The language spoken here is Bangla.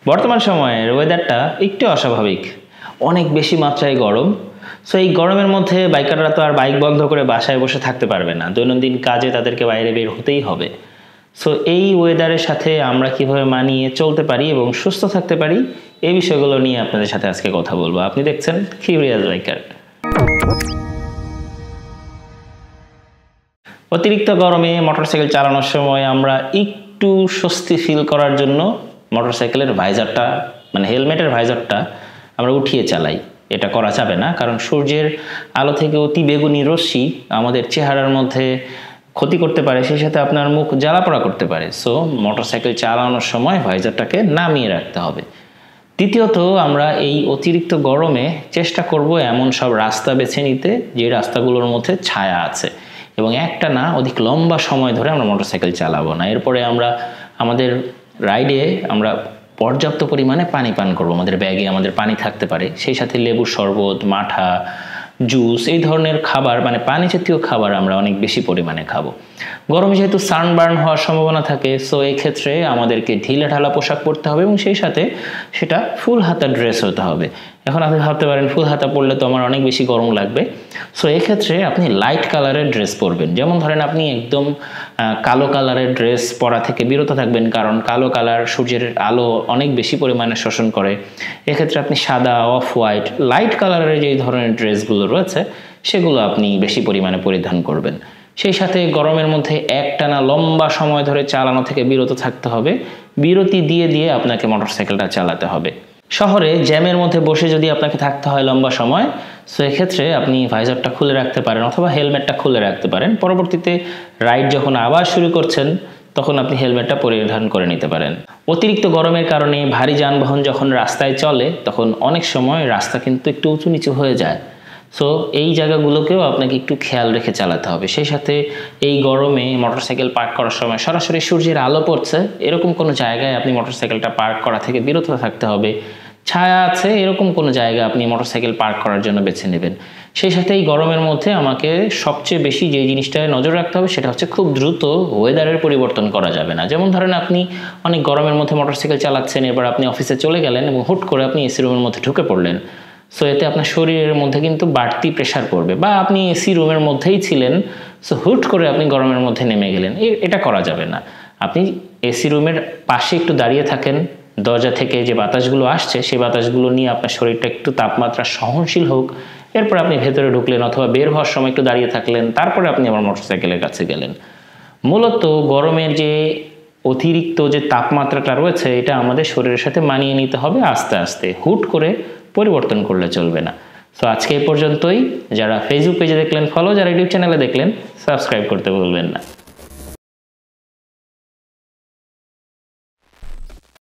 বর্তমান সময়ের ওয়েদারটা একটু অস্বাভাবিক, অনেক বেশি মাত্রায় গরম। সো এই গরমের মধ্যে বাইকাররা তো আর বাইক বন্ধ করে বাসায় বসে থাকতে পারবে না, দৈনন্দিন কাজে তাদেরকে বাইরে বের হতেই হবে। সো এই ওয়েদারের সাথে আমরা কিভাবে মানিয়ে চলতে পারি এবং সুস্থ থাকতে পারি, এই বিষয়গুলো নিয়ে আপনাদের সাথে আজকে কথা বলবো। আপনি দেখছেন কিউরিয়াস বাইকার। অতিরিক্ত গরমে মোটরসাইকেল চালানোর সময় আমরা একটু স্বস্তি ফিল করার জন্য মোটরসাইকেলের ভাইজারটা মানে হেলমেটের ভাইজারটা আমরা উঠিয়ে চালাই। এটা করা যাবে না, কারণ সূর্যের আলো থেকে অতি বেগুনি রশ্মি আমাদের চেহারার মধ্যে ক্ষতি করতে পারে, সেই সাথে আপনার মুখ জ্বালাপোড়া করতে পারে। সো মোটরসাইকেল চালানোর সময় ভাইজারটাকে নামিয়ে রাখতে হবে। দ্বিতীয়ত, আমরা এই অতিরিক্ত গরমে চেষ্টা করব এমন সব রাস্তা বেছে নিতে যে রাস্তাগুলোর মধ্যে ছায়া আছে, এবং একটা না অধিক লম্বা সময় ধরে আমরা মোটরসাইকেল চালাবো না। এরপরে আমরা আমাদের রাইডে আমরা পর্যাপ্ত পরিমাণে পানি পান করব। আমাদের ব্যাগে আমাদের পানি থাকতে পারে, সেই সাথে লেবুর শরবত, মাঠা, জুস, এই ধরনের খাবার মানে পানি জাতীয় খাবার আমরা অনেক বেশি পরিমাণে খাবো। গরমে যেহেতু সানবার্ন হওয়ার সম্ভাবনা থাকে, সো এই ক্ষেত্রে আমাদেরকে ঢিলে ঢালা পোশাক পরতে হবে এবং সেই সাথে সেটা ফুল হাতা ড্রেস হতে হবে। এখন আপনি ভাবতে পারেন ফুল হাতা পরলে তো আমার অনেক বেশি গরম লাগবে। সো এক্ষেত্রে আপনি লাইট কালারের ড্রেস পরবেন। যেমন ধরেন আপনি একদম কালো কালারের ড্রেস পরা থেকে বিরত থাকবেন, কারণ কালো কালার সূর্যের আলো অনেক বেশি পরিমাণে শোষণ করে। এক্ষেত্রে আপনি সাদা, অফ হোয়াইট, লাইট কালারের যেই ধরনের ড্রেসগুলো রয়েছে সেগুলো আপনি বেশি পরিমাণে পরিধান করবেন। সেই সাথে গরমের মধ্যে একটানা লম্বা সময় ধরে চালানো থেকে বিরত থাকতে হবে। বিরতি দিয়ে দিয়ে আপনাকে মোটরসাইকেলটা চালাতে হবে। শহরে জ্যামের মধ্যে বসে যদি আপনাকে থাকতে হয় লম্বা সময়, সো এক্ষেত্রে আপনি ভাইজারটা খুলে রাখতে পারেন অথবা হেলমেটটা খুলে রাখতে পারেন। পরবর্তীতে রাইড যখন আবার শুরু করছেন তখন আপনি হেলমেটটা পরিধান করে নিতে পারেন। অতিরিক্ত গরমের কারণে ভারী যানবাহন যখন রাস্তায় চলে তখন অনেক সময় রাস্তা কিন্তু একটু উঁচু নিচু হয়ে যায়। সো এই জায়গাগুলোকেও আপনাকে একটু খেয়াল রেখে চালাতে হবে। সেই সাথে এই গরমে মোটরসাইকেল পার্ক করার সময় সরাসরি সূর্যের আলো পড়ছে এরকম কোনো জায়গায় আপনি মোটরসাইকেলটা পার্ক করা থেকে বিরত থাকতে হবে। ছায়া আছে এরকম কোনো জায়গা আপনি মোটরসাইকেল পার্ক করার জন্য বেছে নেবেন। সেই সাথে এই গরমের মধ্যে আমাকে সবচেয়ে বেশি যে জিনিসটায় নজর রাখতে হবে সেটা হচ্ছে খুব দ্রুত ওয়েদারের পরিবর্তন করা যাবে না। যেমন ধরেন আপনি অনেক গরমের মধ্যে মোটরসাইকেল চালাচ্ছেন, এবার আপনি অফিসে চলে গেলেন এবং হুট করে আপনি এসি রুমের মধ্যে ঢুকে পড়লেন। সো এতে আপনার শরীরের মধ্যে কিন্তু বাড়তি প্রেশার পড়বে, বা আপনি এসি রুমের মধ্যেই ছিলেন, সো হুট করে আপনি গরমের মধ্যে নেমে গেলেন, এটা করা যাবে না। আপনি এসি রুমের পাশে একটু দাঁড়িয়ে থাকেন, দরজা থেকে যে বাতাসগুলো আসছে সেই বাতাসগুলো নিয়ে আপনার শরীরটা একটু তাপমাত্রা সহনশীল হোক। এরপর আপনি ভেতরে ঢুকলেন অথবা বের হওয়ার সময় একটু দাঁড়িয়ে থাকলেন, তারপরে আপনি আবার মোটরসাইকেলের কাছে গেলেন। মূলত গরমের যে অতিরিক্ত যে তাপমাত্রাটা রয়েছে এটা আমাদের শরীরের সাথে মানিয়ে নিতে হবে আস্তে আস্তে, হুট করে পরিবর্তন করলে চলবে না। সো আজকে এই পর্যন্তই। যারা ফেসবুক পেজে দেখলেন ফলো, যারা ইউটিউব চ্যানেলে দেখলেন সাবস্ক্রাইব করতে ভুলবেন না।